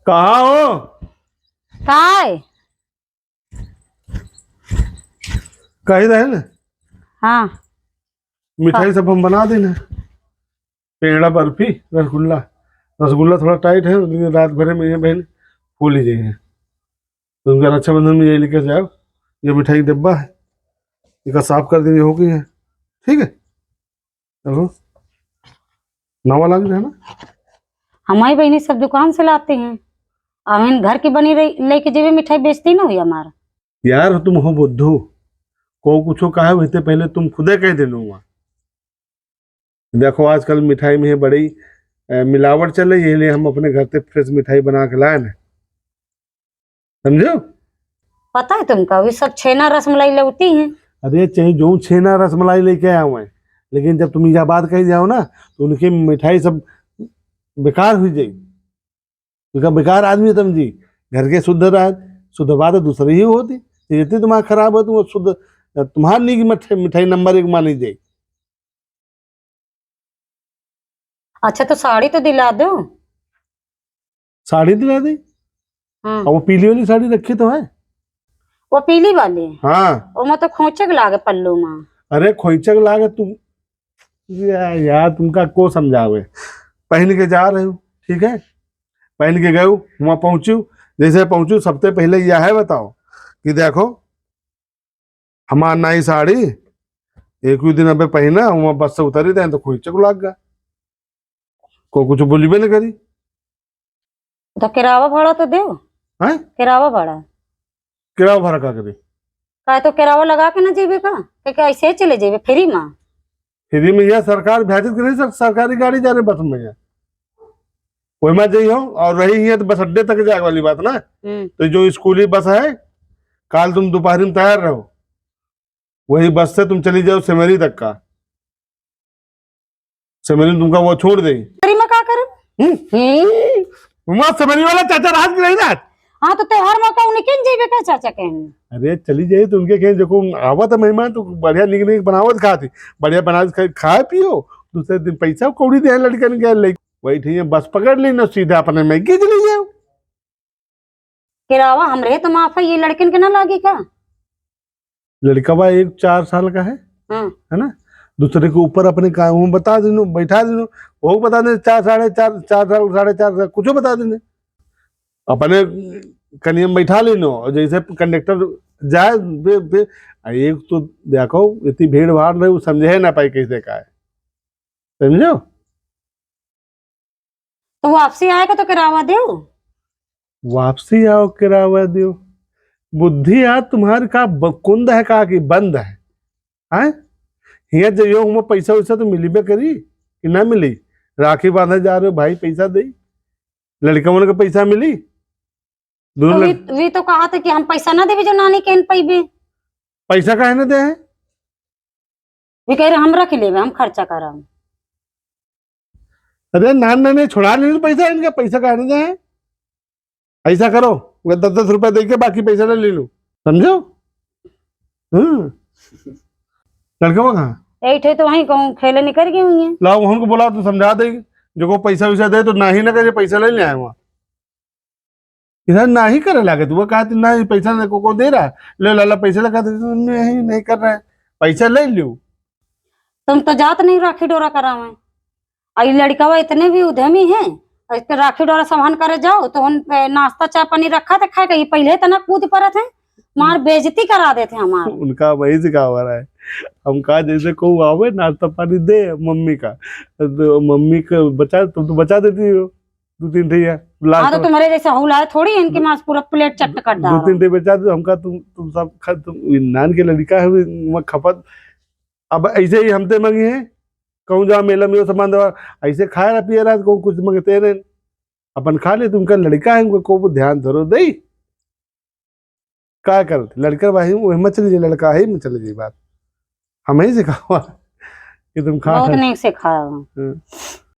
कहाँ हो? काय कही रहे ना हाँ मिठाई सब हम बना देना। पेड़ा, बर्फी, रसगुल्ला। रसगुल्ला थोड़ा टाइट है लेकिन रात भर में ये बहन फूल ही जाएंगे। तो उनका रक्षाबंधन में यही लेकर जाओ। ये मिठाई का डिब्बा है, इसका साफ कर देंगे, हो गई है। ठीक है, चलो नवा लाग है ना। हमारी बहनी सब दुकान से लाते हैं। अहन घर की बनी रही लेके जेबे मिठाई बेचती ना हुई हमारा। यार तुम हो बुद्धू, को कुछो कहा वैसे पहले तुम खुदे कह दे लूंगा। देखो आजकल मिठाई में बड़ी मिलावट चल रही है, इसलिए हम अपने घर से फ्रेश मिठाई बना के लाए ना, समझो। पता है तुमका वे सब छेना रसमलाई लौटी हैं। अरे चाहे जो छेना रसमलाई लेके आया हुआ है, लेकिन जब तुम यह बात कही जाओ ना तो उनकी मिठाई सब बेकार हुई जाएगी। उनका बेकार आदमी समझी। घर के शुद्ध राज शुद्ध बात दूसरी ही होती। जितनी दिमाग खराब हो तो वो शुद्ध तुम्हारी नहीं की मिठाई नंबर 1 मानी जाएगी। अच्छा तो साड़ी तो दिला दो। साड़ी दिला दी? हाँ और वो पीली वाली साड़ी रखी तो है। वो पीली वाली। हाँ वो तो खोचक लागे पल्लू में। अरे खोइचक लागे तुम यार तुमका को समझावे। पहन के जा रहे हो, ठीक है, पहन के गए वहां पहुंचू। जैसे पहुंचू सबसे पहले यह है बताओ कि देखो हमार नई साड़ी एक ही दिन अबे पहना, वहां बस से उतरी थे तो खोइचक लाग गया। को कुछ बोलीबे न करी। तो किरावा भाड़ा तो दो। है किरावा भाड़ा किराया भरा का करी। का तो किरावा लगा के ना जेबे का कि ऐसे चले जेबे फ्री में। फ्री में यह सरकार भेजत कि नहीं सर, सरकारी गाड़ी जा रही बस में है। कोई मत जाइए हो, और रही है तो बस अड्डे तक जाए वाली बात ना। तो जो स्कूली बस है, काल तुम दोपहर में तैयार रहो, वही बस से तुम चली जाओ सिमरी तक का। सिमरी में तुमका वो छोड़ दे। फ्री में का करूं? वहां सिमरी वाला चाचा रात की नहीं रात। हाँ तो त्योहार मौका उन्हें किन जेबे का चाचा कहने। अरे चली जाइए तो उनके कहीं देखो आवत है मेहमान तो बढ़िया निकल बनावत खाती, बढ़िया बना खाए पियो। दूसरे दिन पैसा कौड़ी दे लड़कन के ले वही ठीक है, बस पकड़ ली ना सीधा अपने मैके चली जाओ। किरावा हमरे तो माफ है, ये लड़किन के ना लागे का। लड़का बा 4 साल का है ना। दूसरे के ऊपर अपने काम बता देनो, बैठा देनो, वो बता दे 4 साढ़े 4 4 साल 4.5 साल कुछ बता देने, अपने कनियम बैठा लेनो। और जैसे कंडक्टर जाए एक तो देखो इतनी भीड़ भाड़ रही, वो समझे ना पाई कैसे का है, समझो। तो वापसी आएगा तो किरावा दो। वापसी आओ किराया दो। बुद्धि यार तुम्हारी का कुंद है का कि बंद है। हैं हिया जो हम पैसा वैसा तो मिली करी कि ना मिली। राखी बांधे जा रहे हो भाई, पैसा दे लड़का मन का पैसा मिली। तो वी तो कहा था कि हम पैसा ना देवे जो नानी कहन पैबे। पैसा काहे ना दे है? वे कह रहे हम रख लेवे, हम खर्चा करब। अरे नान ने छुड़ा ले पैसा, इनका पैसा काहे ना दे है? ऐसा करो 10-10 रुपए दे के बाकी पैसा ले लो, समझो। लड़का वो कहाँ ऐठे तो वहीं कहूँ खेले निकल गई हुई है। लाओ उनको बुलाओ तो समझा देगी। जो को पैसा वैसा दे तो ना ही ना करे, पैसा ले आए वहां। इधर ना ही करे लागे तू कहा ना पैसा को दे रहा है, ले लाला पैसा लगा दे, नहीं कर रहा है, पैसा ले लो। तुम तो जात नहीं राखी डोरा करावे। आई लड़का इतने भी उद्यमी है, राखी डोरा सामान करे जाओ तो उन नाश्ता चाय पानी रखा था खाए का, पहले तो ना कूद पर थे मार बेइज्जती करा देते हमारे। उनका वही सिखा हो रहा है। हम कहा जैसे को आवे नाश्ता पानी दे मम्मी का, तो मम्मी का बचा, तुम तो बचा देती हो 2-3 ठिया। हाँ तो तुम्हारे जैसा हुला है थोड़ी, इनके मांस पूरा प्लेट चट कर डालो। 2-3 ठे बचा दो हमका। तुम सब तुम नान के लड़का है खपत। अब ऐसे ही हमते मंगी है, कहूँ जा मेला में सामान दवा ऐसे खाए रहा पिए रहा को कुछ मंगते रहे, अपन खा ले। तुमका लड़का है उनको को ध्यान धरो दे क्या कर लड़का भाई वही मत चली जाए, लड़का है मत चली जाए। बात हमें ही सिखावा कि तुम खा बहुत नहीं सिखाया।